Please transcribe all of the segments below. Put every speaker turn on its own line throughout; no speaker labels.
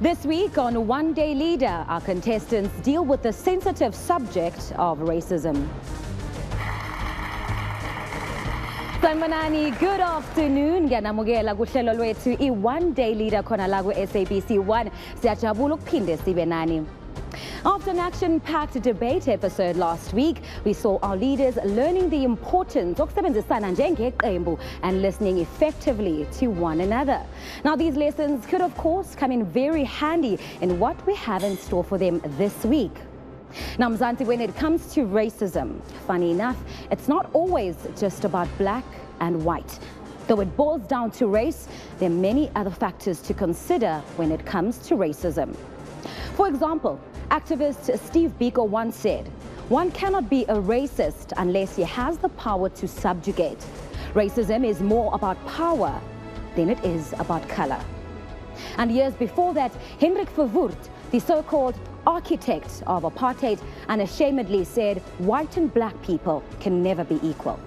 This week on One Day Leader, our contestants deal with the sensitive subject of racism. Sanibonani, good afternoon. Ngiyanamukela kuhlelo lwethu i-One Day Leader khona la ku-SABC1. Siyajabula ukuphinde sibe nani. After an action-packed debate episode last week, we saw our leaders learning the importance of ukusebenzisana njengeqembu and listening effectively to one another. Now, these lessons could, of course, come in very handy in what we have in store for them this week. Now, Mzansi, when it comes to racism, funny enough, it's not always just about black and white. Though it boils down to race, there are many other factors to consider when it comes to racism. For example, activist Steve Biko once said, "One cannot be a racist unless he has the power to subjugate. Racism is more about power than it is about color." And years before that, Hendrik Verwoerd, the so-called architect of apartheid, unashamedly said, "White and black people can never be equal."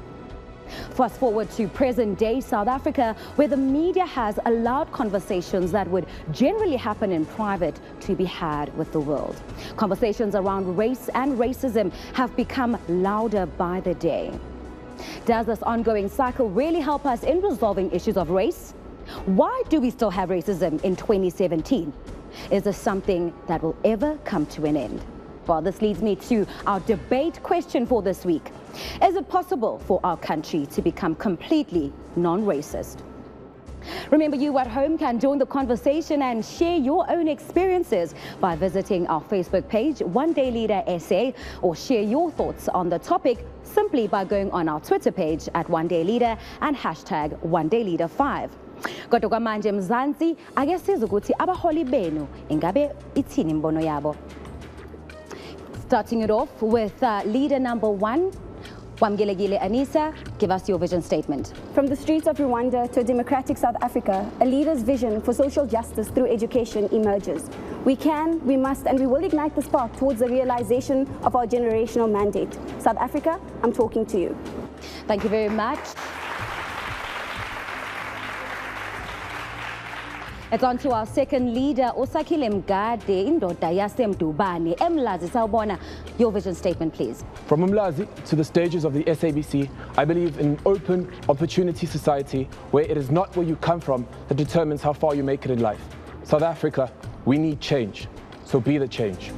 Fast forward to present-day South Africa, where the media has allowed conversations that would generally happen in private to be had with the world. Conversations around race and racism have become louder by the day. Does this ongoing cycle really help us in resolving issues of race? Why do we still have racism in 2017? Is this something that will ever come to an end? Well, this leads me to our debate question for this week. Is it possible for our country to become completely non-racist? Remember, you at home can join the conversation and share your own experiences by visiting our Facebook page, One Day Leader SA, or share your thoughts on the topic simply by going on our Twitter page at One Day Leader and hashtag One Day Leader 5. Kodwa kwamanje Mzansi, ake sizwe ukuthi abaholi benu ingabe ithini imbono yabo. Starting it off with leader number 1, Wamgelegile Anisa, give us your vision statement.
From the streets of Rwanda to a democratic South Africa, a leader's vision for social justice through education emerges. We can, we must, and we will ignite the spark towards the realization of our generational mandate. South Africa, I'm talking to you.
Thank you very much. It's on to our second leader, Osakile Mgade, indoda yasemdubane. Emlazi sawubona, your vision statement, please.
From Umlazi to the stages of the SABC, I believe in an open opportunity society where it is not where you come from that determines how far you make it in life. South Africa, we need change, so be the change.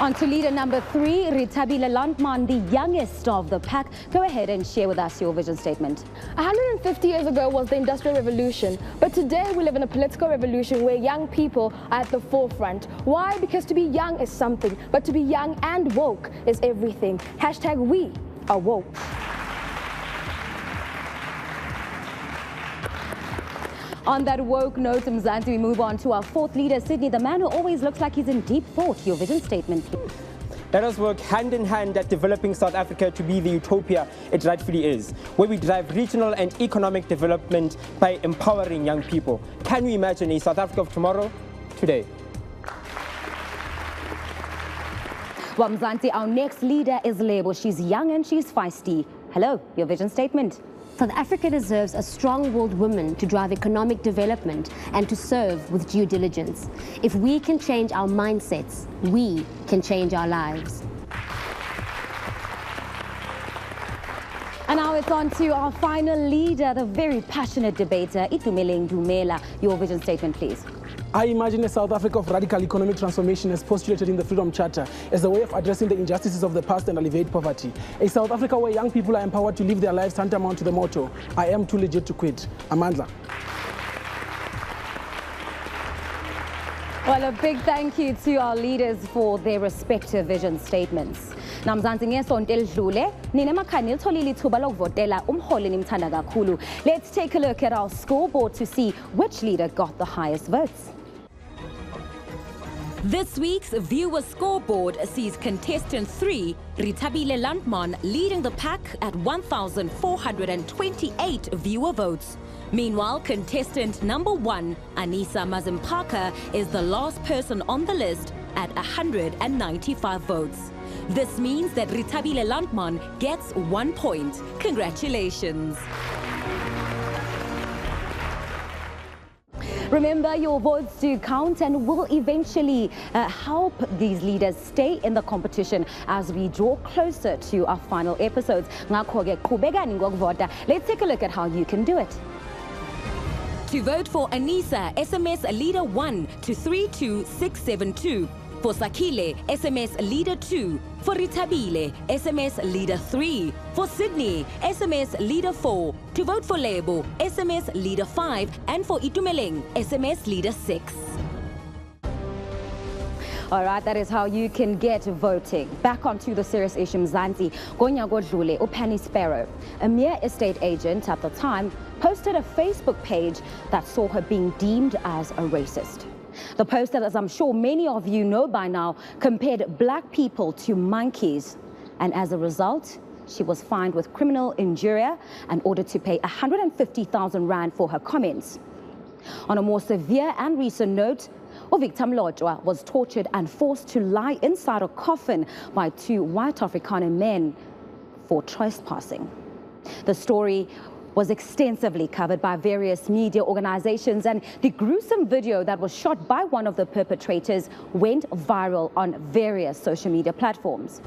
On to leader number 3, Rithabile Landman, the youngest of the pack. Go ahead and share with us your vision statement.
150 years ago was the Industrial Revolution, but today we live in a political revolution where young people are at the forefront. Why? Because to be young is something, but to be young and woke is everything. Hashtag we are woke.
On that woke note, Mzansi, we move on to our fourth leader, Sydney, the man who always looks like he's in deep thought. Your vision statement, please.
Let us work hand in hand at developing South Africa to be the utopia it rightfully is, where we drive regional and economic development by empowering young people. Can we imagine a South Africa of tomorrow? Today.
Well, Mzansi, our next leader is Lebo. She's young and she's feisty. Hello, your vision statement.
South Africa deserves a strong-willed woman to drive economic development and to serve with due diligence. If we can change our mindsets, we can change our lives.
And now it's on to our final leader, the very passionate debater, Itumeleng Dumela. Your vision statement, please.
I imagine a South Africa of radical economic transformation as postulated in the Freedom Charter as a way of addressing the injustices of the past and alleviate poverty. A South Africa where young people are empowered to live their lives tantamount to the motto, "I am too legit to quit." Amandla.
Well, a big thank you to our leaders for their respective vision statements. Now, Mzansi, ngesonto elidlule, nina emakhaya nilitholile ithuba lokuvotela umholi nimthanda kakhulu. Let's take a look at our scoreboard to see which leader got the highest votes. This week's viewer scoreboard sees contestant 3, Rithabile Landman, leading the pack at 1,428 viewer votes. Meanwhile, contestant number 1, Anisa Mazimpaka, is the last person on the list at 195 votes. This means that Rithabile Landman gets 1 point. Congratulations. Remember, your votes do count and will eventually help these leaders stay in the competition as we draw closer to our final episodes. Let's take a look at how you can do it.
To vote for Anisa, SMS Leader 1 to 32672. For Sakile, SMS Leader 2. For Ritabile, SMS Leader 3. For Sydney, SMS Leader 4. To vote for Lebo, SMS Leader 5. And for Itumeleng, SMS Leader 6.
All right, that is how you can get voting. Back onto the serious issue, Mzansi. Gonya Godlule, Penny Sparrow, a mere estate agent at the time, posted a Facebook page that saw her being deemed as a racist. The poster, as I'm sure many of you know by now, compared black people to monkeys. And as a result, she was fined with criminal injuria and ordered to pay 150,000 rand for her comments. On a more severe and recent note, Victim Lodwa was tortured and forced to lie inside a coffin by 2 white Afrikaner men for trespassing. The story was extensively covered by various media organizations, and the gruesome video that was shot by one of the perpetrators went viral on various social media platforms.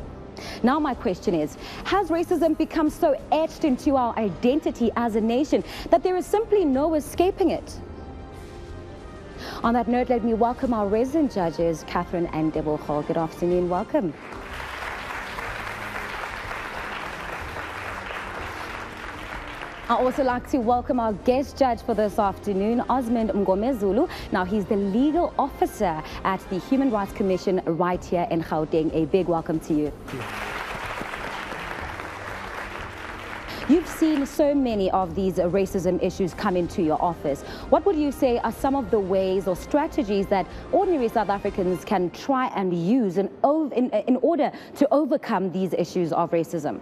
Now my question is, has racism become so etched into our identity as a nation that there is simply no escaping it? On that note, let me welcome our resident judges, Catherine and Deboho. Good afternoon, welcome. I'd also like to welcome our guest judge for this afternoon, Osmond Mgomezulu. Now, he's the legal officer at the Human Rights Commission right here in Gauteng. A big welcome to you. You've seen so many of these racism issues come into your office. What would you say are some of the ways or strategies that ordinary South Africans can try and use in order to overcome these issues of racism?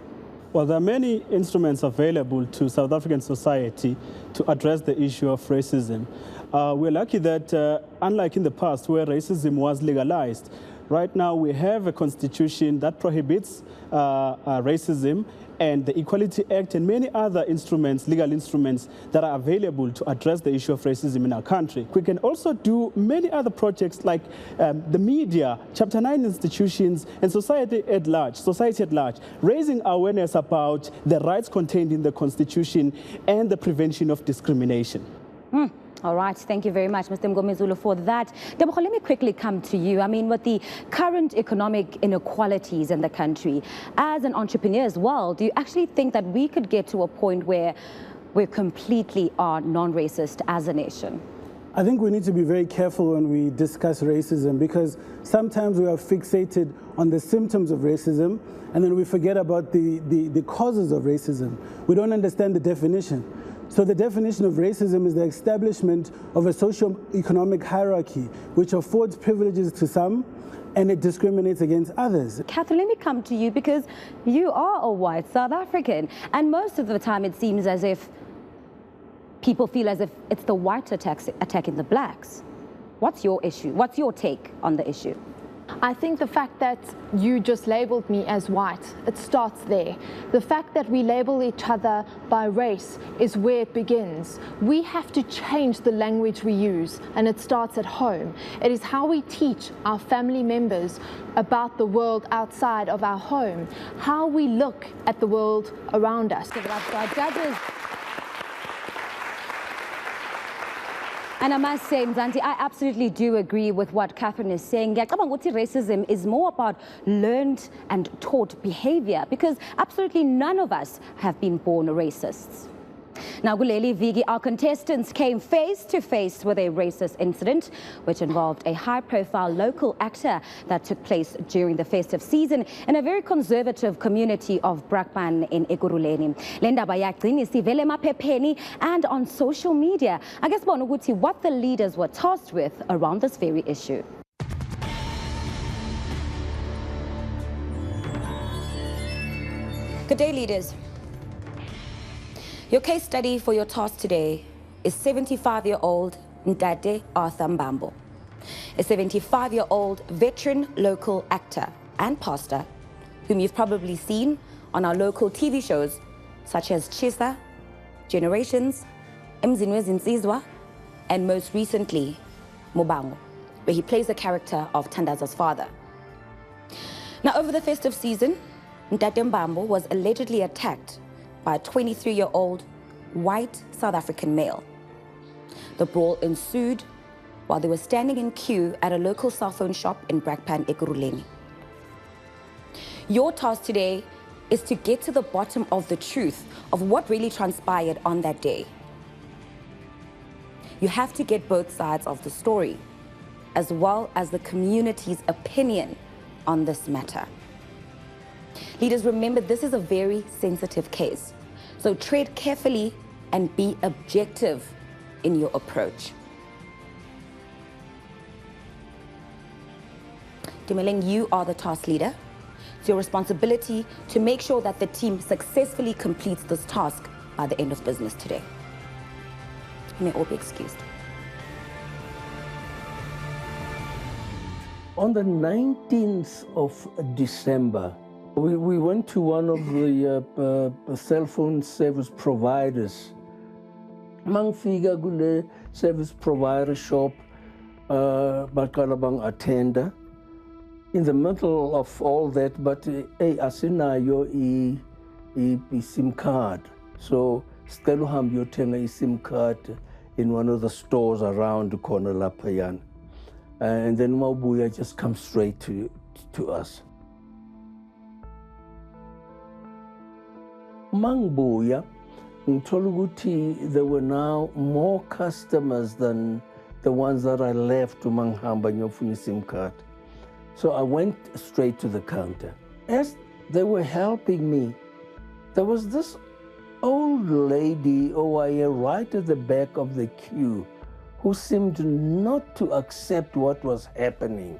Well, there are many instruments available to South African society to address the issue of racism. We're lucky that, unlike in the past where racism was legalized, right now we have a constitution that prohibits racism, and the Equality Act and many other instruments, legal instruments, that are available to address the issue of racism in our country. We can also do many other projects like the media, Chapter 9 institutions, and society at large, raising awareness about the rights contained in the Constitution and the prevention of discrimination.
All right, thank you very much, Mr. Mgomezulu, for that. Deboho, let me quickly come to you. I mean, with the current economic inequalities in the country, as an entrepreneur as well, do you actually think that we could get to a point where we completely are non-racist as a nation?
I think we need to be very careful when we discuss racism, because sometimes we are fixated on the symptoms of racism and then we forget about the causes of racism. We don't understand the definition. So the definition of racism is the establishment of a socio-economic hierarchy which affords privileges to some and it discriminates against others.
Catherine, let me come to you because you are a white South African, and most of the time it seems as if people feel as if it's the whites attacking the blacks. What's your issue? What's your take on the issue?
I think the fact that you just labeled me as white, it starts there. The fact that we label each other by race is where it begins. We have to change the language we use, and it starts at home. It is how we teach our family members about the world outside of our home, how we look at the world around us.
Our judges. And I must say, Mzansi, I absolutely do agree with what Catherine is saying. Racism is more about learned and taught behavior, because absolutely none of us have been born racists. Now, Guleli Vigi, our contestants came face to face with a racist incident which involved a high-profile local actor that took place during the festive season in a very conservative community of Brakpan in Ekurhuleni. Lenda bayagcini sivele emaphepheni and on social media. I guess Bonuguti, what the leaders were tasked with around this very issue. Good day, leaders. Your case study for your task today is 75-year-old Ndade Arthur Mbambo, a 75-year-old veteran local actor and pastor whom you've probably seen on our local TV shows such as Chisa, Generations, Emzinwe Zinsizwa, and most recently, Mobango, where he plays the character of Tandaza's father. Now, over the festive season, Ntate Mbambo was allegedly attacked by a 23-year-old white South African male. The brawl ensued while they were standing in queue at a local cell phone shop in Brakpan, Ekurhuleni. Your task today is to get to the bottom of the truth of what really transpired on that day. You have to get both sides of the story, as well as the community's opinion on this matter. Leaders, remember, this is a very sensitive case, so tread carefully and be objective in your approach. Dimeleng, you are the task leader. It's your responsibility to make sure that the team successfully completes this task by the end of business today. You may all be excused.
On the 19th of December, we went to one of the cell phone service providers. Mangfiga gule service provider shop, bakalabang attender. In the middle of all that, but hey, asinayo I SIM card. So stelu hambi yotenga I SIM card in one of the stores around the corner Lapayan. And then Maubuya just comes straight to us. Mangbuya, Ntoluguti, there were now more customers than the ones that I left to Manghamba Nyofuni SIM card. So I went straight to the counter. As they were helping me, there was this old lady, right at the back of the queue, who seemed not to accept what was happening.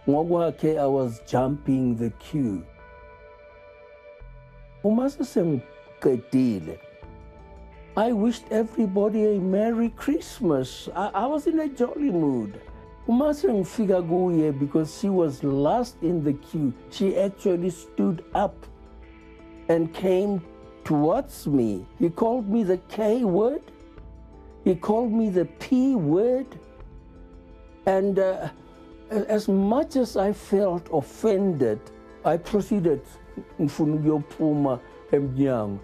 Ngwake, I was jumping the queue. I wished everybody a Merry Christmas. I was in a jolly mood. Because she was last in the queue, she actually stood up and came towards me. He called me the K word. He called me the P word. And as much as I felt offended, I proceeded in Puma Mnyango.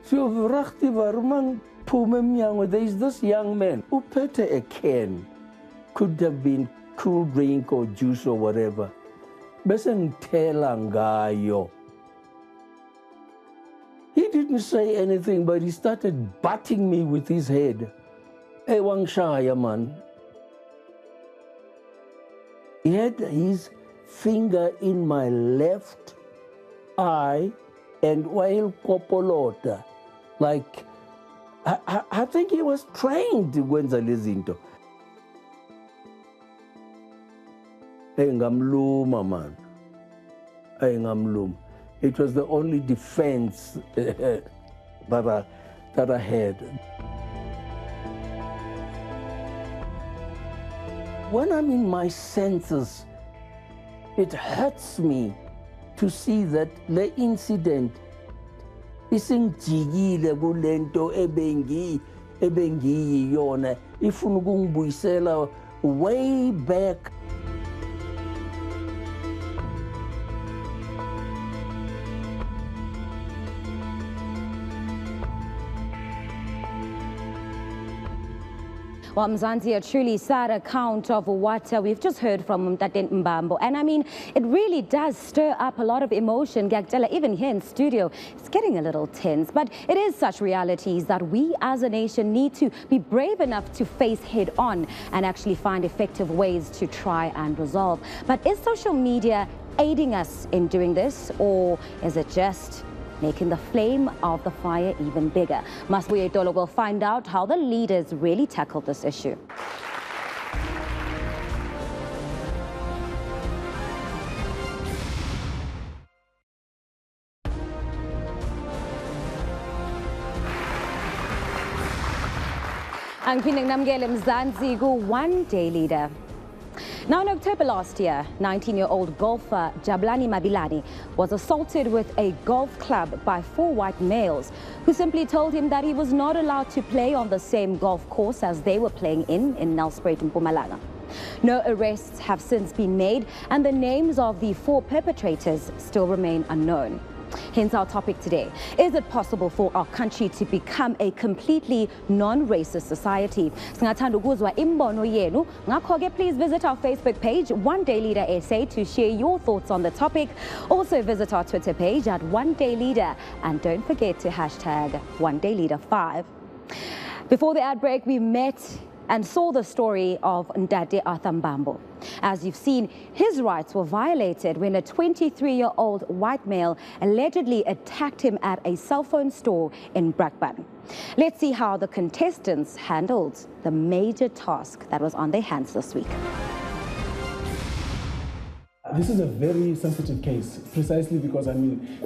So there is this young man who put a can. Could have been cool drink or juice or whatever. He didn't say anything, but he started batting me with his head. Hey, Wang Shaya, man. He had his finger in my left eye and while Kopolota. Like, I think he was trained when Zalizinto. Man. It was the only defense that I had. When I'm in my senses, it hurts me to see that the incident isingijikile kulento ebengi yona ifuna ukungibuyisela way back.
Well, Mzansi, a truly sad account of what we've just heard from Ntate Mbambo. And I mean, it really does stir up a lot of emotion. Gagdela, even here in studio, it's getting a little tense. But it is such realities that we as a nation need to be brave enough to face head on and actually find effective ways to try and resolve. But is social media aiding us in doing this, or is it just making the flame of the fire even bigger? Masbuye Dolo will find out how the leaders really tackled this issue. Ang pinangnamgele Mzansi ku one day leader. Now, in October last year, 19-year-old golfer Jabulani Mabilani was assaulted with a golf club by 4 white males who simply told him that he was not allowed to play on the same golf course as they were playing in Nelspruit in Mpumalanga. No arrests have since been made, and the names of the 4 perpetrators still remain unknown. Hence our topic today. Is it possible for our country to become a completely non-racist society? Singathanda ukuzwa imbono yenu. Ngakho-ke, please visit our Facebook page, One Day Leader SA, to share your thoughts on the topic. Also visit our Twitter page at One Day Leader, and don't forget to hashtag One Day Leader 5. Before the ad break, we met and saw the story of Ndade Arthur Mbambo. As you've seen, his rights were violated when a 23-year-old white male allegedly attacked him at a cell phone store in Brakpan. Let's see how the contestants handled the major task that was on their hands this week.
This is a very sensitive case, precisely because,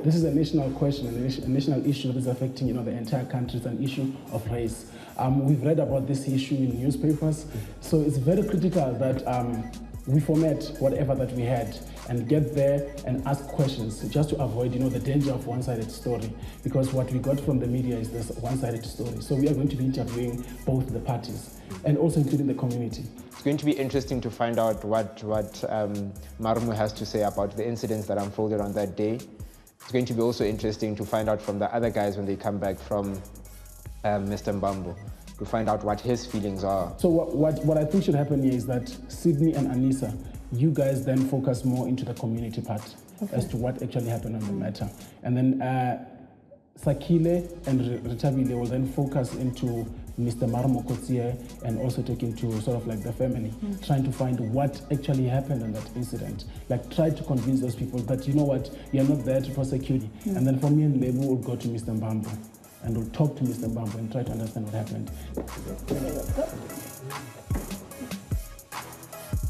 this is a national question, a national issue that is affecting, the entire country. It's an issue of race. We've read about this issue in newspapers, so it's very critical that we format whatever that we had and get there and ask questions just to avoid, the danger of one-sided story, because what we got from the media is this one-sided story. So we are going to be interviewing both the parties and also including the community.
It's going to be interesting to find out what Marumu has to say about the incidents that unfolded on that day. It's going to be also interesting to find out from the other guys when they come back from Mr. Mbambo, to find out what his feelings are. So
what I think should happen here is that Sydney and Anissa, you guys then focus more into the community part as to what actually happened on the matter. And then Sakile and Ritabile will then focus into Mr. Marumu Kotsie and also take into sort of like the family, trying to find what actually happened in that incident. Like try to convince those people that, you know what, you're not there to prosecute. And then for me and Lebu will go to Mr. Mbambo and we'll talk to Mr. Mbambo and try to understand what happened.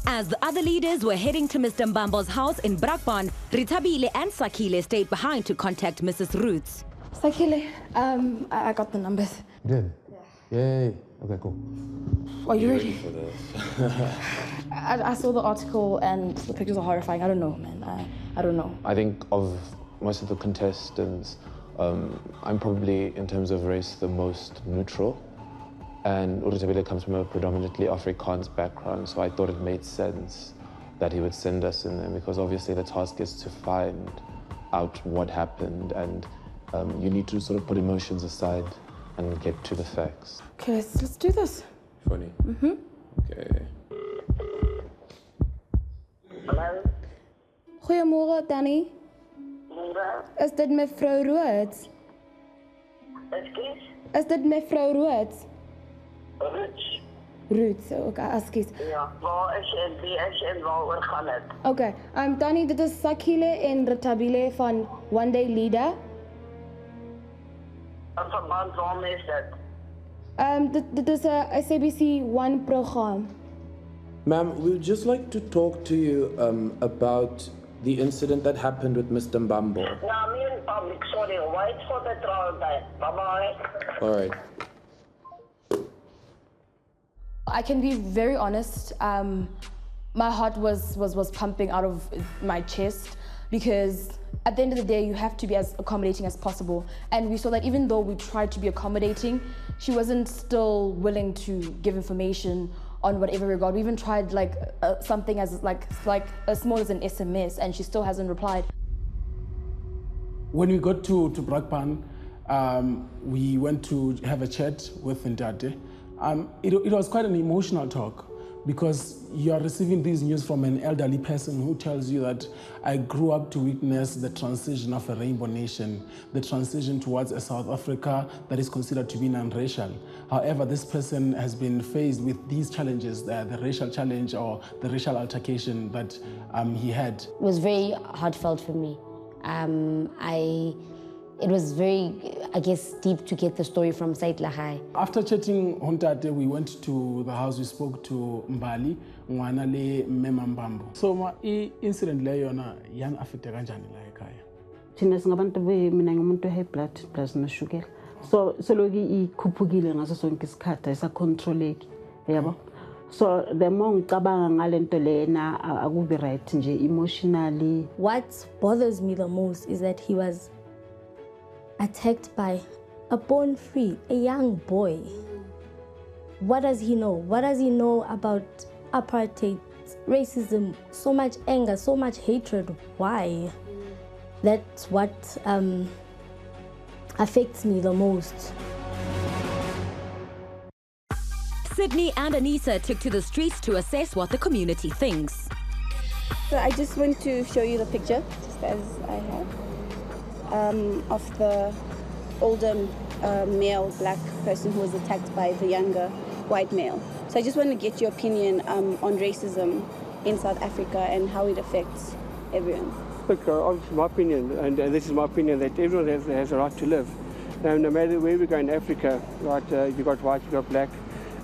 As the other leaders were heading to Mr. Mbambo's house in Brakpan, Ritabile and Sakile stayed behind to contact Mrs. Roots.
Sakile, I got the numbers.
Good. Yay. Okay, cool.
Are you ready?
For this?
I saw the article and the pictures are horrifying. I don't know, man. I don't know.
I think of most of the contestants, I'm probably, in terms of race, the most neutral. And Uritabile comes from a predominantly Afrikaans background, so I thought it made sense that he would send us in there, because obviously the task is to find out what happened, and you need to sort of put emotions aside and get to the facts.
Okay, let's do this.
Funny. Okay.
Hallo?
Goedemorgen, Danny. Is dit mevrou Roots?
Excuse?
Is dit mevrou Roots?
Roots?
Roots, okay, excuse.
Ja, waar is jy en waaroor gaan het?
Okay, Danny, dit is Sakile en Ritabile van One Day Leader.
In verband waarmee is dit?
Dit is een SABC1 program.
Ma'am, we would just like to talk to you about the incident that happened with Mr. Mbambo.
No, me in public, sorry. Wait for the trial date. Bye-bye.
All right.
I can be very honest. My heart was pumping out of my chest, because at the end of the day, you have to be as accommodating as possible. And we saw that even though we tried to be accommodating, she wasn't still willing to give information on whatever regard. We even tried something as as small as an SMS, and she still hasn't replied.
When we got to Brakpan, we went to have a chat with Ndade. It was quite an emotional talk, because you are receiving these news from an elderly person who tells you that I grew up to witness the transition of a rainbow nation, the transition towards a South Africa that is considered to be non-racial. However, this person has been faced with these challenges, the racial challenge or the racial altercation that he had.
It was very heartfelt for me. It was very, I guess, deep to get the story from Said Lahai.
After chatting Hontate, we went to the house. We spoke to Mbali, Mwanale Memambambo. So, the incident layona yan affecte kanjani la ekhaya.
Thina singabantu mina ngumuntu high blood plus noshukela. So loki ikhuphukile ngaso sonke isikhathi ayisacontroleki, yabo. So the more ngicabanga ngalento lena akubi right nje emotionally.
What bothers me the most is that he was attacked by a born free, a young boy. What does he know? What does he know about apartheid, racism, so much anger, so much hatred? Why? That's what affects me the most.
Sydney and Anissa took to the streets to assess what the community thinks.
So I just want to show you the picture, just as I have, of the older male black person who was attacked by the younger white male. So I just want to get your opinion on racism in South Africa and how it affects everyone.
Look, obviously my opinion, and this is my opinion, that everyone has a right to live. No matter where we go in Africa, right, you got white, you got black,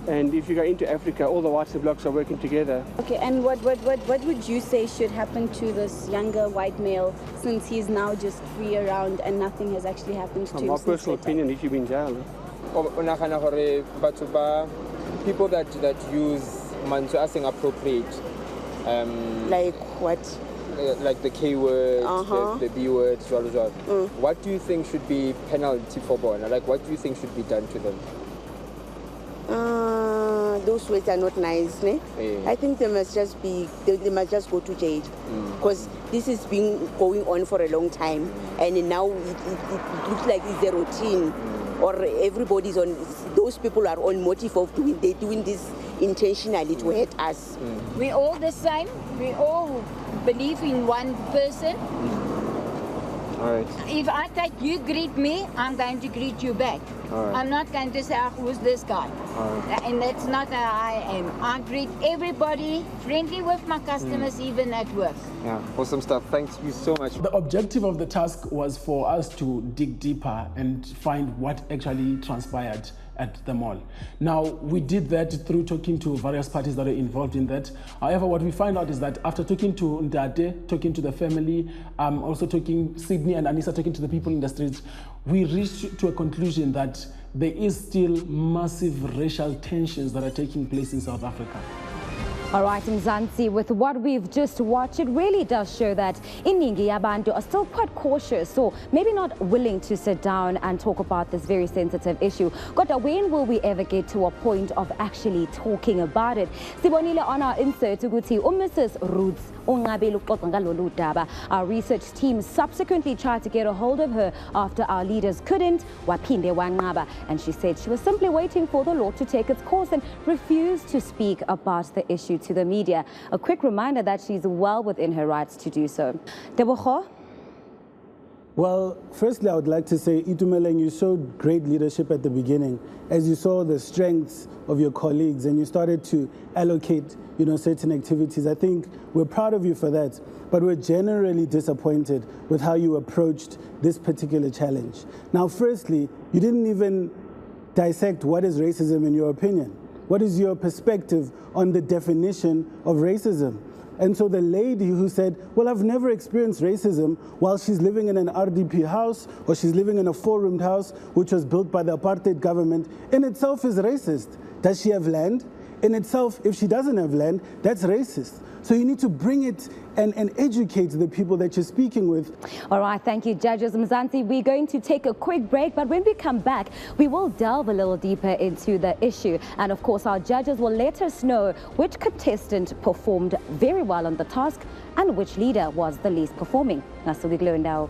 and if you go into Africa, all the whites and blacks are working together.
Okay, and what would you say should happen to this younger white male since he's now just free around and nothing has actually happened to him?
My personal opinion, he should be in jail.
People that use manso as appropriate.
Like what?
Like the K word, the B word, What do you think should be penalty for Bona? Like, what do you think should be done to them?
Those words are not nice, ne?
Yeah.
I think they must just go to jail, because this has been going on for a long time, and now it looks like it's a routine, or everybody's on. Those people are on motive of doing this intentionally to hurt us.
We all the same. We all believe in one person.
All right.
If I take you greet me, I'm going to greet you back.
All right.
I'm not going to say, who's this guy?
All right.
And that's not how I am. I greet everybody, friendly with my customers, even at work.
Yeah, awesome stuff. Thank you so much.
The objective of the task was for us to dig deeper and find what actually transpired at the mall. Now, we did that through talking to various parties that are involved in that. However, what we find out is that after talking to Ndate, talking to the family, also talking Sydney and Anissa, talking to the people in the streets, we reached to a conclusion that there is still massive racial tensions that are taking place in South Africa.
All right, Mzansi, with what we've just watched, it really does show that iningi yabantu are still quite cautious, or maybe not willing to sit down and talk about this very sensitive issue. Kodwa, when will we ever get to a point of actually talking about it? Sibonile on our insert ukuthi Mrs. Roots unqabile ukuxoxa ngalolu daba. Our research team subsequently tried to get a hold of her after our leaders couldn't. Waphinde wanqaba, and she said she was simply waiting for the law to take its course and refused to speak about the issue to the media. A quick reminder that she's well within her rights to do so. Debocho?
Well, firstly, I would like to say, Itumeleng, you showed great leadership at the beginning. As you saw the strengths of your colleagues and you started to allocate, certain activities. I think we're proud of you for that, but we're generally disappointed with how you approached this particular challenge. Now, firstly, you didn't even dissect what is racism in your opinion. What is your perspective on the definition of racism? And so the lady who said, well, I've never experienced racism while she's living in an RDP house or she's living in a four-roomed house which was built by the apartheid government, in itself is racist. Does she have land? In itself, if she doesn't have land, that's racist. So you need to bring it and educate the people that you're speaking with.
All right, thank you, Judges. Mzansi, we're going to take a quick break, but when we come back, we will delve a little deeper into the issue. And of course, our judges will let us know which contestant performed very well on the task and which leader was the least performing. Nasugiglo now.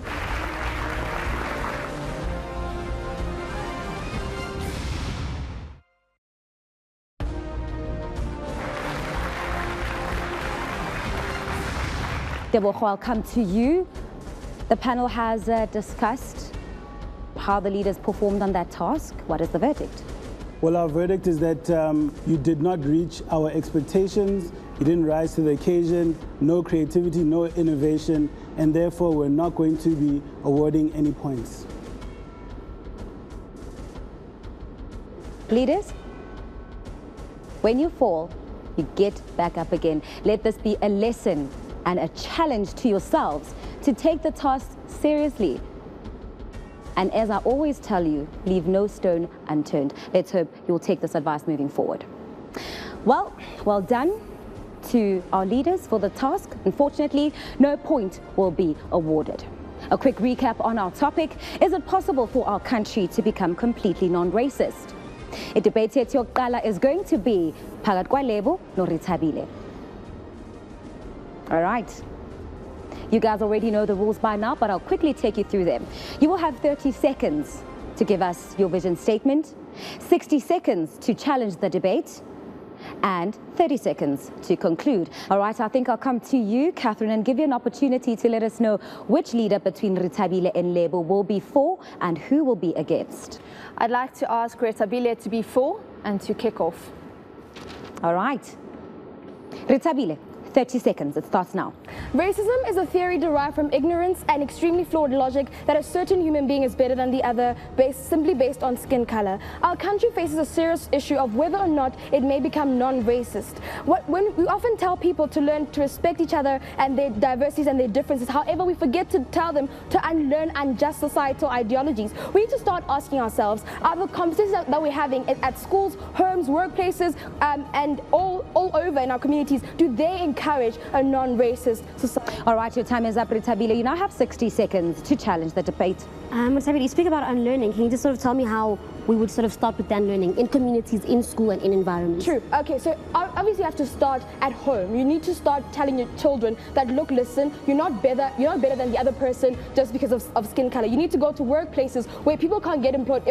I'll come to you. The panel has discussed how the leaders performed on that task. What is the verdict?
Well, our verdict is that you did not reach our expectations, you didn't rise to the occasion, no creativity, no innovation, and therefore we're not going to be awarding any points.
Leaders, when you fall, you get back up again. Let this be a lesson and a challenge to yourselves to take the task seriously. And as I always tell you, leave no stone unturned. Let's hope you'll take this advice moving forward. Well done to our leaders for the task. Unfortunately, no point will be awarded. A quick recap on our topic: is it possible for our country to become completely non-racist? A debate here is going to be phakathi kwaLebo noRithabile. All right. You guys already know the rules by now, but I'll quickly take you through them. You will have 30 seconds to give us your vision statement, 60 seconds to challenge the debate, and 30 seconds to conclude. All right, I think I'll come to you, Catherine, and give you an opportunity to let us know which leader between Rithabile and Lebo will be for and who will be against.
I'd like to ask Rithabile to be for and to kick off.
All right. Rithabile, 30 seconds. It starts now.
Racism is a theory derived from ignorance and extremely flawed logic that a certain human being is better than the other simply based on skin color. Our country faces a serious issue of whether or not it may become non-racist. When we often tell people to learn to respect each other and their diversities and their differences, however, we forget to tell them to unlearn unjust societal ideologies. We need to start asking ourselves, are the conversations that we're having at schools, homes, workplaces, and all over in our communities, do they encourage a non-racist society?
All right, your time is up, Rithabile. You now have 60 seconds to challenge the debate.
Rithabile, you speak about unlearning. Can you just sort of tell me how we would sort of start with the unlearning in communities, in school, and in environments?
True. Okay, so obviously you have to start at home. You need to start telling your children that, look, listen, you're not better than the other person just because of skin color. You need to go to workplaces where people can't get employed.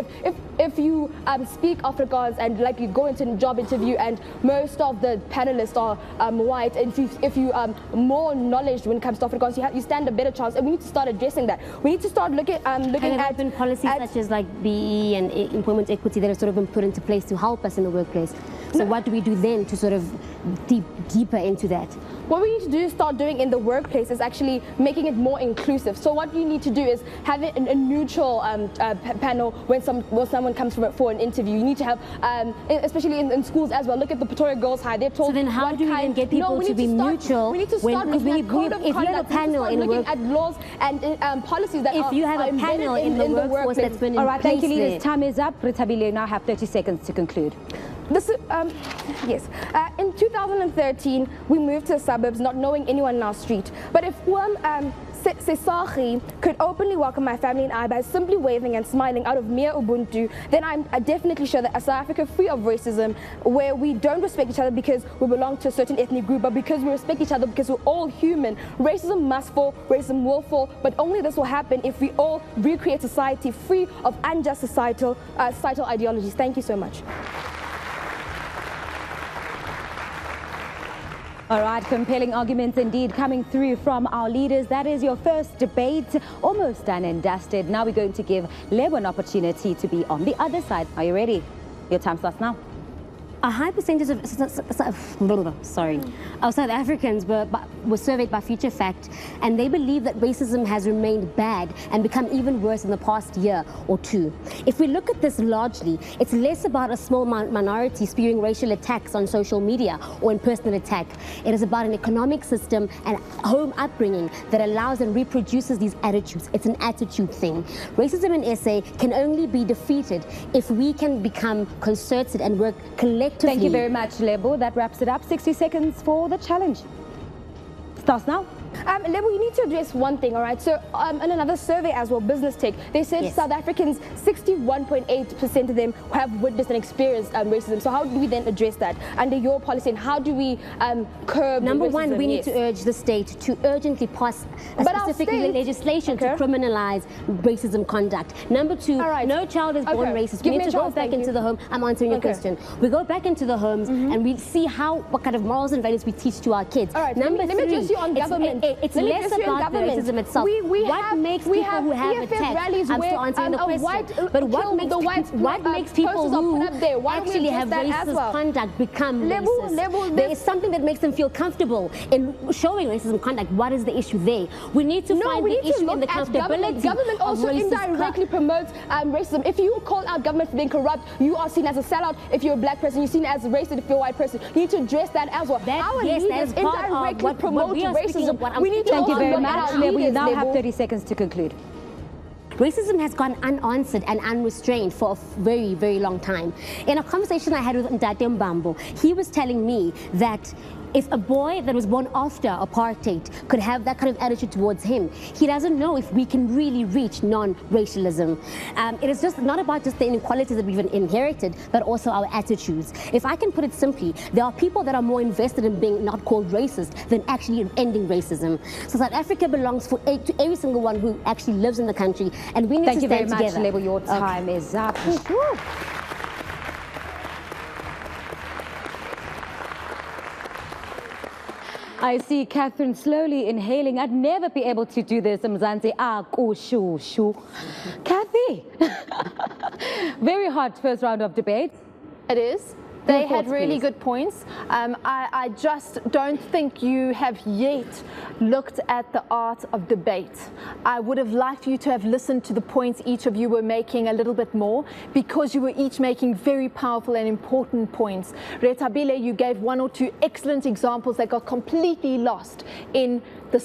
If you speak Afrikaans and like you go into a job interview and most of the panelists are white, and if you are more knowledge when it comes to Afrikaans, you stand a better chance. And we need to start addressing that. We need to start looking at
policies such as like BE and employment equity that have sort of been put into place to help us in the workplace. So what do we do then to sort of deeper into that?
What we need to do is start doing in the workplace is actually making it more inclusive. So what you need to do is have a neutral panel when someone comes for an interview. You need to have, especially in schools as well. Look at the Pretoria Girls High. They're told.
So then how do we then get people to be neutral?
We need to start looking at code of conduct.
If you have a panel in
looking at laws and policies that
if you have a panel in the workforce that's been in place.
All right, thank you, leaders. Time is up. Rithabile, you now have 30 seconds to conclude.
Yes. In 2013, we moved to the suburbs not knowing anyone in our street. But if Sabc could openly welcome my family and I by simply waving and smiling out of mere Ubuntu, then I'm definitely sure that a South Africa free of racism, where we don't respect each other because we belong to a certain ethnic group, but because we respect each other because we're all human, racism must fall, racism will fall, but only this will happen if we all recreate society free of unjust societal ideologies. Thank you so much.
All right, compelling arguments indeed coming through from our leaders. That is your first debate, almost done and dusted. Now we're going to give Lebo an opportunity to be on the other side. Are you ready? Your time starts now.
A high percentage of South Africans were surveyed by Future Fact, and they believe that racism has remained bad and become even worse in the past year or two. If we look at this largely, it's less about a small minority spewing racial attacks on social media or in personal attack. It is about an economic system and home upbringing that allows and reproduces these attitudes. It's an attitude thing. Racism in SA can only be defeated if we can become concerted and work collectively.
Thank you very much, Lebo. That wraps it up. 60 seconds for the challenge. Starts now.
Lebo, you need to address one thing, all right? So in another survey as well, Business Tech, they said South Africans, 61.8% of them have witnessed and experienced racism. So how do we then address that under your policy, and how do we curb
Number
racism?
one, we need to urge the state to urgently pass a specific legislation to criminalize racism conduct. Number two, no child is born racist. We need to go back into the home. I'm answering your question. We go back into the homes and we see what kind of morals and values we teach to our kids.
All right,
Number
let me address you on government.
It's less about the racism itself. What makes people who have attacked? I'm still answering the question. But what makes people who actually have racist conduct become racist? There is something that makes them feel comfortable in showing racism conduct. What is the issue there? We need to find the issue in the comfortability.
Government also indirectly promotes racism. If you call out government for being corrupt, you are seen as a sellout. If you're a black person, you're seen as racist. If you're a white person, you need to address that as well. Our leaders indirectly promote racism.
Thank you very much. We now have 30 seconds to conclude.
Racism has gone unanswered and unrestrained for a very, very long time. In a conversation I had with Ndate Mbambo, he was telling me that if a boy that was born after apartheid could have that kind of attitude towards him, he doesn't know if we can really reach non-racialism. It is just not about just the inequalities that we've inherited, but also our attitudes. If I can put it simply, there are people that are more invested in being not called racist than actually in ending racism. So South Africa belongs to every single one who actually lives in the country, and we need to stand together.
Thank you very much, Lebo. Your time is up. I see Catherine slowly inhaling. I'd never be able to do this. Mzansi, shu. Kathy, very hot first round of debate.
It is. They had really good points. I just don't think you have yet looked at the art of debate. I would have liked you to have listened to the points each of you were making a little bit more, because you were each making very powerful and important points. Retabile, you gave one or two excellent examples that got completely lost in the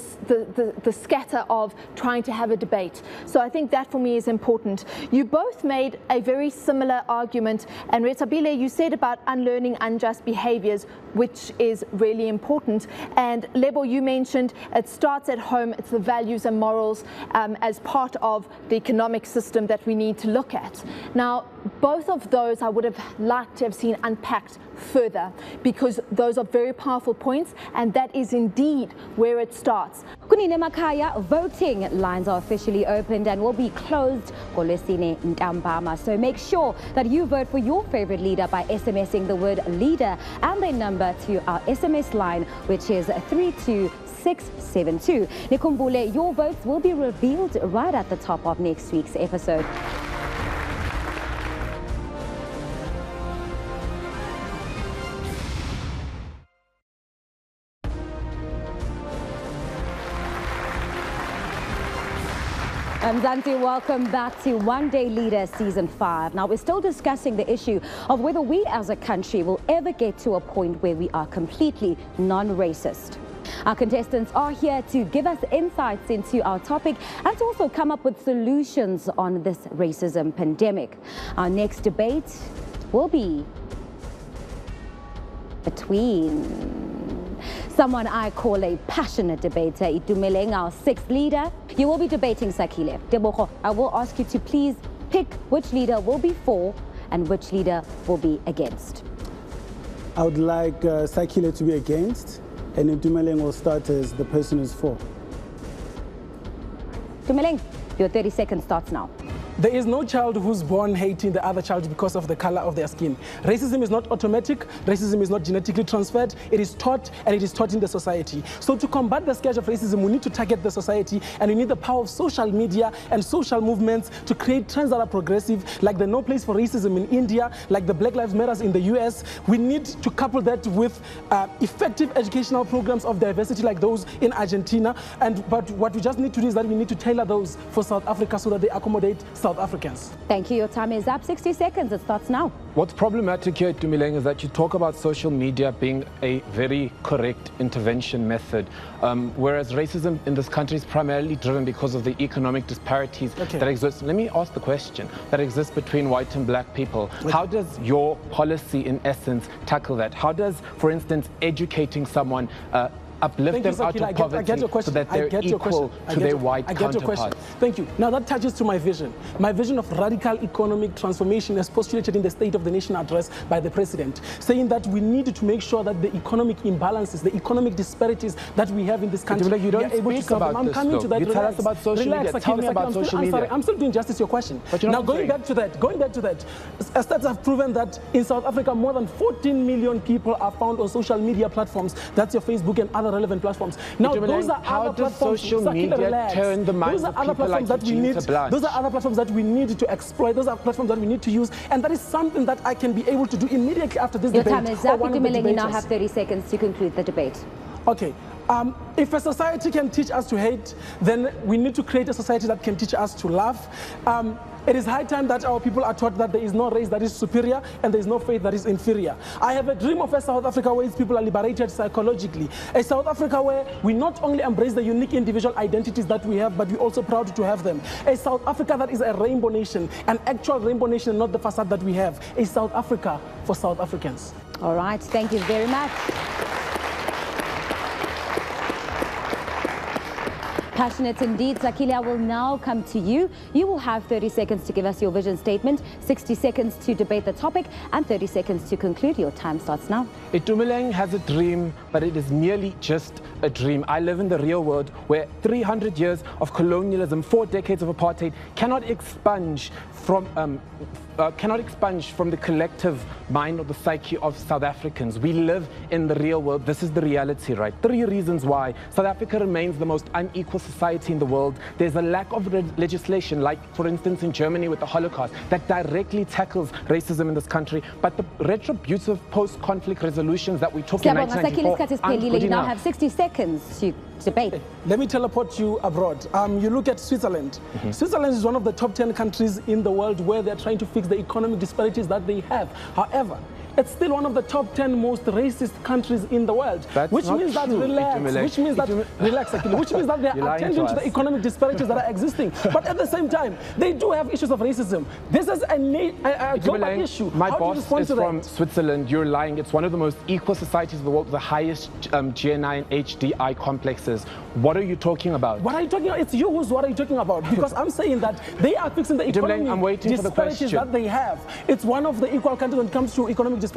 scatter of trying to have a debate. So I think that for me is important. You both made a very similar argument, and Retabile, you said about unlearning unjust behaviors, which is really important. And Lebo, you mentioned it starts at home. It's the values and morals as part of the economic system that we need to look at. Now, both of those I would have liked to have seen unpacked further, because those are very powerful points, and that is indeed where it starts.
Kunine Makaya, voting lines are officially opened and will be closed Golesine Ntambama. So make sure that you vote for your favorite leader by SMSing the word leader and their number to our SMS line, which is 32672. Nikumbule, your votes will be revealed right at the top of next week's episode. Mzansi, welcome back to One Day Leader Season 5. Now, we're still discussing the issue of whether we as a country will ever get to a point where we are completely non-racist. Our contestants are here to give us insights into our topic and to also come up with solutions on this racism pandemic. Our next debate will be between someone I call a passionate debater, Itumeleng, our sixth leader. You will be debating Sakile. Debogo, I will ask you to please pick which leader will be for and which leader will be against.
I would like Sakile to be against, and Itumeleng will start as the person who's for.
Itumeleng, your 30 seconds starts now.
There is no child who's born hating the other child because of the color of their skin. Racism is not automatic. Racism is not genetically transferred. It is taught, and it is taught in the society. So to combat the scourge of racism, we need to target the society, and we need the power of social media and social movements to create trends that are progressive, like the No Place for Racism in India, like the Black Lives Matter in the US. We need to couple that with effective educational programs of diversity like those in Argentina. But what we just need to do is that we need to tailor those for South Africa so that they accommodate South Africans.
Thank you. Your time is up. 60 seconds. It starts now.
What's problematic here, Itumeleng, is that you talk about social media being a very correct intervention method, whereas racism in this country is primarily driven because of the economic disparities that exist. Let me ask the question that exists between white and black people. How does your policy, in essence, tackle that? How does, for instance, educating someone uplift them out of poverty so that they're equal to their white counterparts?
Thank you. Now that touches to my vision of radical economic transformation as postulated in the State of the Nation address by the President, saying that we need to make sure that the economic imbalances, the economic disparities that we have in this country,
you don't
able to
speak about this,
coming to that.
You tell us about social media. Tell me about social media.
I'm sorry, I'm still doing justice to your question. Now going back to that, stats have proven that in South Africa, more than 14 million people are found on social media platforms. That's your Facebook and other relevant platforms. Now, those are other platforms.
Social media turn the minds of people like Eugene to blanch.
Those are other platforms that we need to exploit. Those are platforms that we need to use, and that is something that I can be able to do immediately after this debate.
Your time is up. You now have 30 seconds to conclude the debate.
Okay. If a society can teach us to hate, then we need to create a society that can teach us to love. It is high time that our people are taught that there is no race that is superior and there is no faith that is inferior. I have a dream of a South Africa where its people are liberated psychologically. A South Africa where we not only embrace the unique individual identities that we have, but we're also proud to have them. A South Africa that is a rainbow nation, an actual rainbow nation, not the facade that we have. A South Africa for South Africans.
All right, thank you very much. Passionate indeed. Sakile, I will now come to you. You will have 30 seconds to give us your vision statement, 60 seconds to debate the topic, and 30 seconds to conclude. Your time starts now.
Itumeleng has a dream, but it is merely just a dream. I live in the real world where 300 years of colonialism, 4 decades of apartheid cannot expunge from the collective mind or the psyche of South Africans. We live in the real world. This is the reality, right? 3 reasons why South Africa remains the most unequal society in the world. There's a lack of legislation, like for instance in Germany with the Holocaust, that directly tackles racism in this country. But the retributive post-conflict resolutions that we took in 1994 aren't good
You now
enough.
have 60 seconds to debate.
Let me teleport you abroad. You look at Switzerland. Switzerland is one of the top 10 countries in the world where they're trying to fix the economic disparities that they have. However, it's still one of the top 10 most racist countries in the world.
That's
which
not
means that
true,
which means that which means that they're attending to the economic disparities that are existing. But at the same time, they do have issues of racism. This is a global issue.
My
How do you
boss
respond
is
to
from
that?
Switzerland. You're lying. It's one of the most equal societies in the world, with the highest GNI and HDI complexes. What are you talking about?
What are you talking about? It's you what are you talking about? Because I'm saying that they are fixing the economic
I'm waiting for the
disparities
question.
that they have. It's one of the equal countries when it comes to economic disparities.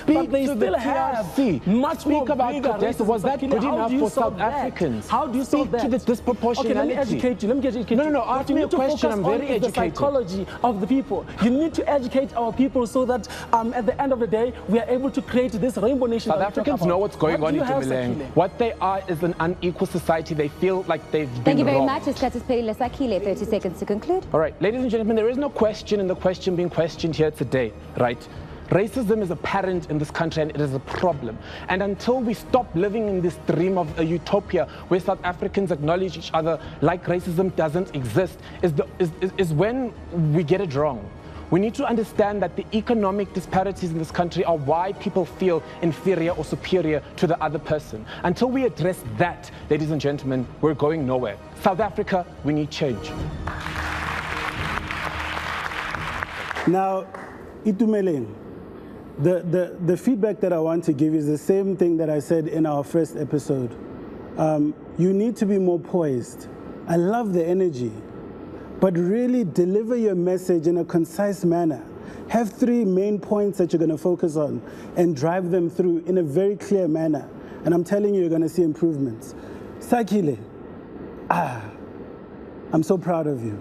But they
to
still
the
have
TRC.
much more
Speak about
bigger
protest.
racism.
Was that good
How
enough
do you
for
solve
South
that?
Africans?
How do you solve
Speak
that?
to the disproportionality.
Okay, let me educate you. Let me get educated.
No,
What
ask
you
me
need
a
to
question.
focus
I'm
on
very
is the
educated.
psychology of the people. You need to educate our people so that at the end of the day, we are able to create this rainbow nation.
South
that we talk
Africans
about.
know what's going
What
on
do
in
you have,
Itumeleng.
Sakile?
What they are is an unequal society. They feel like they've been
Thank you very
wronged.
much. It's Sakile, 30 seconds to conclude.
All right, ladies and gentlemen, there is no question in the question being questioned here today, right? Racism is apparent in this country and it is a problem. And until we stop living in this dream of a utopia where South Africans acknowledge each other like racism doesn't exist, is when we get it wrong. We need to understand that the economic disparities in this country are why people feel inferior or superior to the other person. Until we address that, ladies and gentlemen, we're going nowhere. South Africa, we need change.
Now, Itumeleng, the feedback that I want to give is the same thing that I said in our first episode. You need to be more poised. I love the energy, but really deliver your message in a concise manner. Have 3 main points that you're going to focus on and drive them through in a very clear manner. And I'm telling you, you're going to see improvements. Sakile, I'm so proud of you.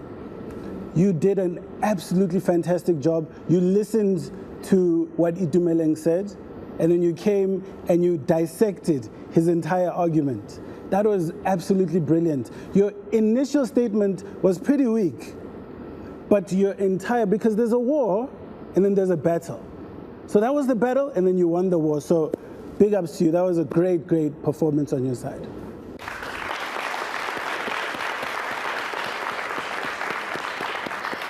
You did an absolutely fantastic job. You listened to what Itumeleng said, and then you came and you dissected his entire argument. That was absolutely brilliant. Your initial statement was pretty weak, but your entire, because there's a war and then there's a battle. So that was the battle and then you won the war. So big ups to you. That was a great, great performance on your side.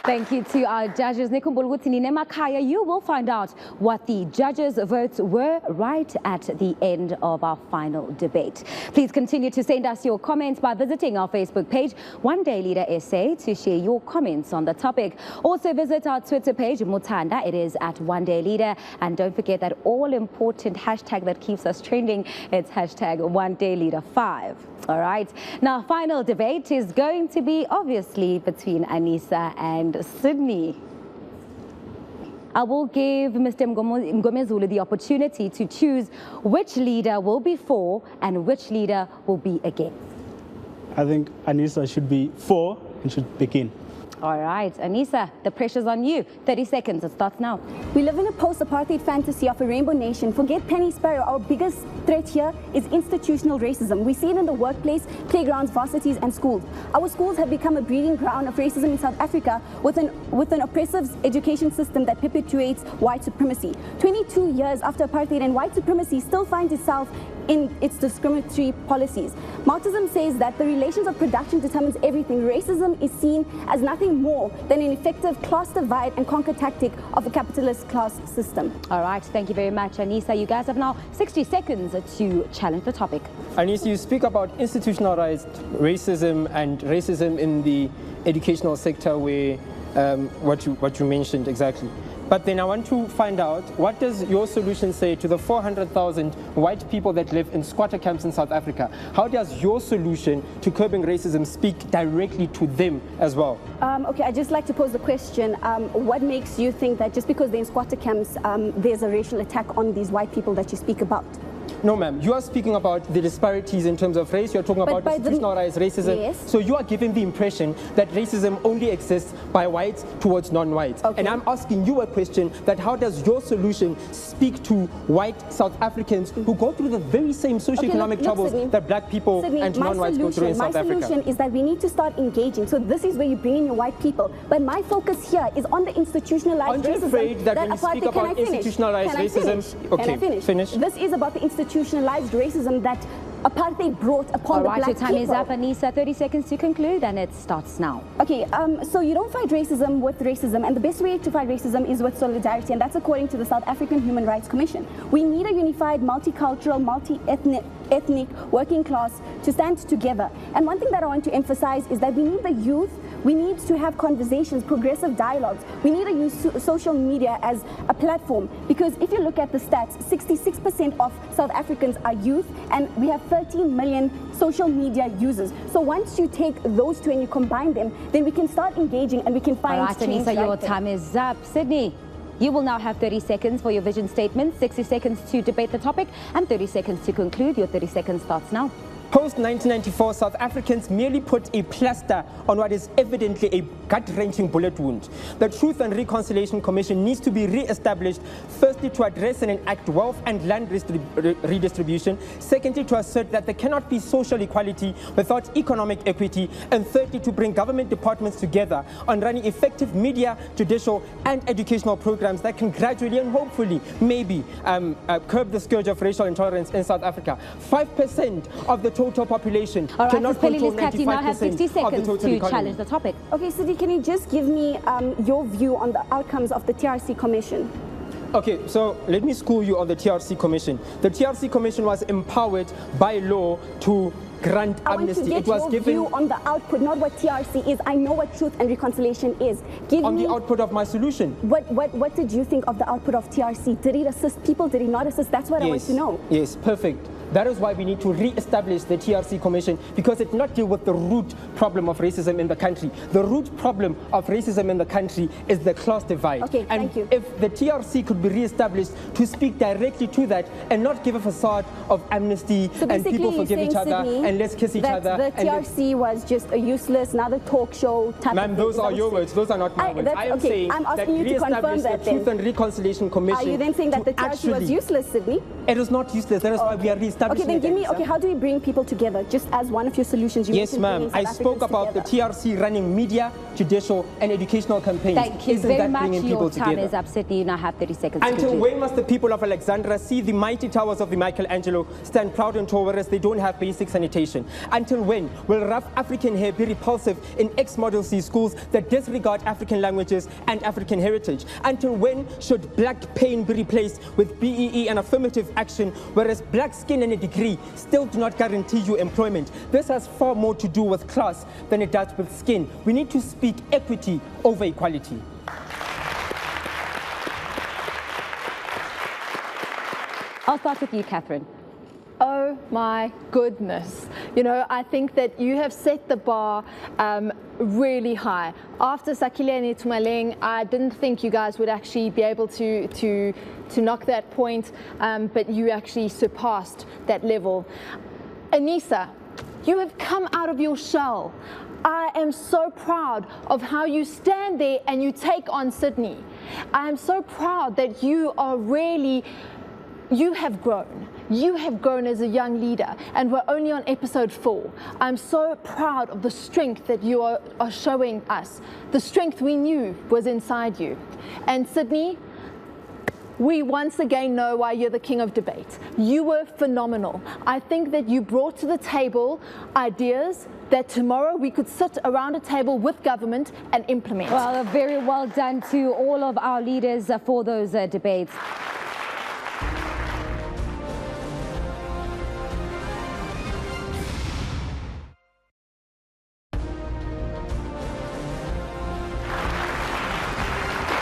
Thank you to our judges. Nemakhaya, you will find out what the judges' votes were right at the end of our final debate. Please continue to send us your comments by visiting our Facebook page, One Day Leader SA, to share your comments on the topic. Also visit our Twitter page, Mutanda. It is at One Day Leader. And don't forget that all-important hashtag that keeps us trending. It's hashtag One Day Leader 5. All right. Now, final debate is going to be obviously between Anissa and Sydney. I will give Mr. Mgomezulu the opportunity to choose which leader will be for and which leader will be against.
I think Anissa should be for and should begin.
All right, Anissa, the pressure's on you. 30 seconds, it starts now.
We live in a post-apartheid fantasy of a rainbow nation. Forget Penny Sparrow. Our biggest threat here is institutional racism. We see it in the workplace, playgrounds, varsities, and schools. Our schools have become a breeding ground of racism in South Africa with an oppressive education system that perpetuates white supremacy. 22 years after apartheid, and white supremacy still finds itself in its discriminatory policies. Marxism says that the relations of production determines everything. Racism is seen as nothing nothing more than an effective class divide and conquer tactic of a capitalist class system.
All right, thank you very much, Anissa. You guys have now 60 seconds to challenge the topic.
Anissa, you speak about institutionalized racism and racism in the educational sector, where what you mentioned exactly. But then I want to find out, what does your solution say to the 400,000 white people that live in squatter camps in South Africa? How does your solution to curbing racism speak directly to them as well?
Okay, I'd just like to pose the question, what makes you think that just because they're in squatter camps, there's a racial attack on these white people that you speak about?
No, ma'am. You are speaking about the disparities in terms of race. You're talking about institutionalized racism.
Yes.
So you are giving the impression that racism only exists by whites towards non-whites. Okay. And I'm asking you a question, that how does your solution speak to white South Africans who go through the very same socioeconomic troubles
Sydney,
that black people
Sydney,
and non-whites go through in South Africa?
My solution is that we need to start engaging. So this is where you bring in your white people. But my focus here is on the institutionalized racism.
Aren't you afraid that when you speak about institutionalized racism...
Okay, can I finish? This is about the institutionalized racism that apartheid brought upon the black people.
All right, your time is up, Anissa. 30 seconds to conclude, and it starts now.
Okay, so you don't fight racism with racism, and the best way to fight racism is with solidarity, and that's according to the South African Human Rights Commission. We need a unified, multicultural, multi-ethnic working class to stand together. And one thing that I want to emphasize is that we need the youth. We need to have conversations, progressive dialogues. We need to use social media as a platform, because if you look at the stats, 66% of South Africans are youth, and we have 13 million social media users. So once you take those two and you combine them, then we can start engaging and we can find
change. All right, Anissa, your time is up. Sydney, you will now have 30 seconds for your vision statement, 60 seconds to debate the topic, and 30 seconds to conclude. Your 30 seconds starts now.
Post-1994, South Africans merely put a plaster on what is evidently a gut-wrenching bullet wound. The Truth and Reconciliation Commission needs to be re-established, firstly to address and enact wealth and land redistribution, secondly to assert that there cannot be social equality without economic equity, and thirdly to bring government departments together on running effective media, judicial and educational programs that can gradually and hopefully maybe curb the scourge of racial intolerance in South Africa. 5% of the total population cannot control 95% of the total economy.
Challenge the topic.
Okay, Sidi, can you just give me your view on the outcomes of the TRC Commission?
Okay, so let me school you on the TRC Commission. The TRC Commission was empowered by law to grant amnesty.
It was given view on the output, not what TRC is. I know what Truth and Reconciliation is.
On the output of my solution.
What did you think of the output of TRC? Did it assist people? Did it not assist? That's what I want to know.
Yes, perfect. That is why we need to re-establish the TRC Commission, because it not deal with the root problem of racism in the country. The root problem of racism in the country is the class divide.
Okay, thank you.
If the TRC could be re-established to speak directly to that and not give a facade of amnesty and people forgive each other and let's kiss each other.
The TRC was just a useless, another talk show type
Ma'am, those are your words. Those are not my words. I am saying
I'm asking
that
you to confirm that
the Truth and Reconciliation Commission.
Are you then saying that the TRC was useless, Sydney?
It is not useless. That is why we are re-establishing.
Okay, then give me. Okay, how do we bring people together? Just as one of your solutions.
Yes, ma'am. I spoke about the TRC running media, judicial, and educational campaigns.
Thank you very much. Your time is up, Sydney. You now have 30 seconds.
Until when must the people of Alexandra see the mighty towers of the Michelangelo stand proud and tall, whereas they don't have basic sanitation? Until when will rough African hair be repulsive in ex-Model C schools that disregard African languages and African heritage? Until when should black pain be replaced with BEE and affirmative action, whereas black skin and a degree still do not guarantee you employment? This has far more to do with class than it does with skin. We need to speak equity over equality.
I'll start with you, Catherine.
Oh my goodness. You know, I think that you have set the bar really high. After Sakile and Itumaleng, I didn't think you guys would actually be able to knock that point, but you actually surpassed that level. Anissa, you have come out of your shell. I am so proud of how you stand there and you take on Sydney. I am so proud that you are really, you have grown. You have grown as a young leader, and we're only on episode 4. I'm so proud of the strength that you are showing us, the strength we knew was inside you. And Sydney, we once again know why you're the king of debate. You were phenomenal. I think that you brought to the table ideas that tomorrow we could sit around a table with government and implement.
Well, very well done to all of our leaders for those debates.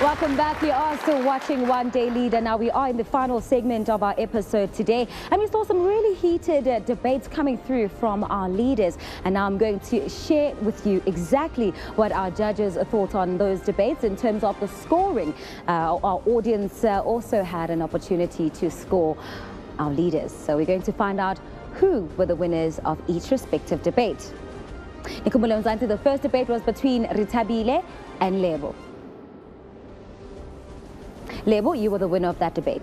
Welcome back. You are still watching One Day Leader. Now we are in the final segment of our episode today, and we saw some really heated debates coming through from our leaders. And now I'm going to share with you exactly what our judges thought on those debates in terms of the scoring. Our audience also had an opportunity to score our leaders. So we're going to find out who were the winners of each respective debate. The first debate was between Rithabile and Lebo. Lebo, you were the winner of that debate.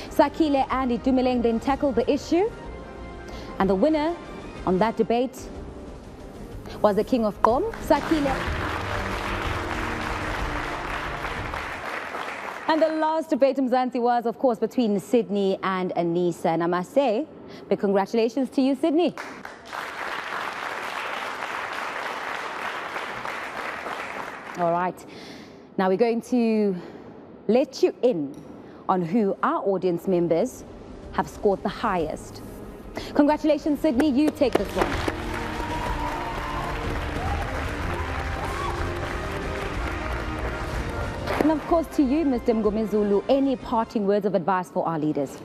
Sakile and Itumeleng then tackled the issue, and the winner on that debate was the king of Kom, Sakile. And the last debate, Mzansi, was of course between Sydney and Anissa, and I must say, big congratulations to you, Sydney. All right, now we're going to let you in on who our audience members have scored the highest. Congratulations, Sydney, you take this one. And of course to you, Mr. Mngomezulu, any parting words of advice for our leaders?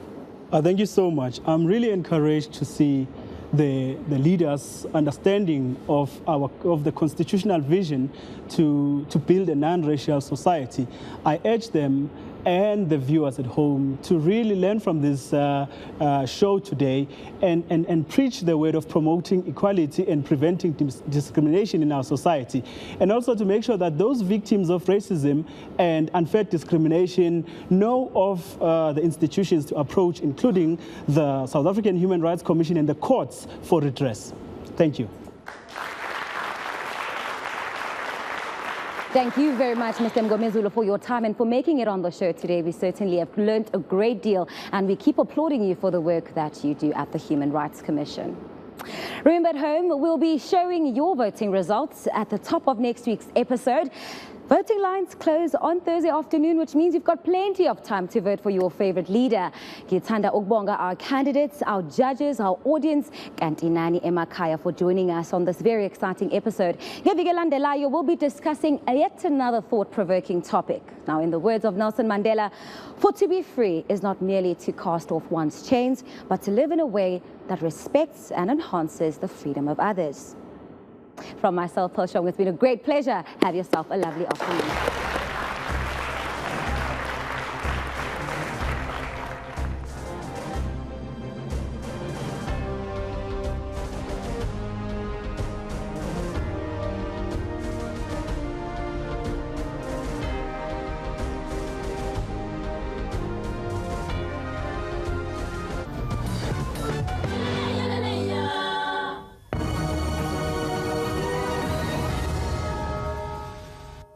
Thank you so much. I'm really encouraged to see the leaders' understanding of the constitutional vision to build a non-racial society. I urge them and the viewers at home to really learn from this show today and preach the word of promoting equality and preventing discrimination in our society. And also to make sure that those victims of racism and unfair discrimination know of the institutions to approach, including the South African Human Rights Commission and the courts for redress. Thank you.
Thank you very much, Mr. Mngomezulu, for your time and for making it on the show today. We certainly have learned a great deal, and we keep applauding you for the work that you do at the Human Rights Commission. Remember, at home, we'll be showing your voting results at the top of next week's episode. Voting lines close on Thursday afternoon, which means you've got plenty of time to vote for your favorite leader. Ngithanda ukubonga our candidates, our judges, our audience, kanti nani emakhaya for joining us on this very exciting episode. Ngeviki elandelayo, we'll be discussing yet another thought-provoking topic. Now, in the words of Nelson Mandela, for to be free is not merely to cast off one's chains, but to live in a way that respects and enhances the freedom of others. From myself, Pearl Shong, it's been a great pleasure. Have yourself a lovely afternoon.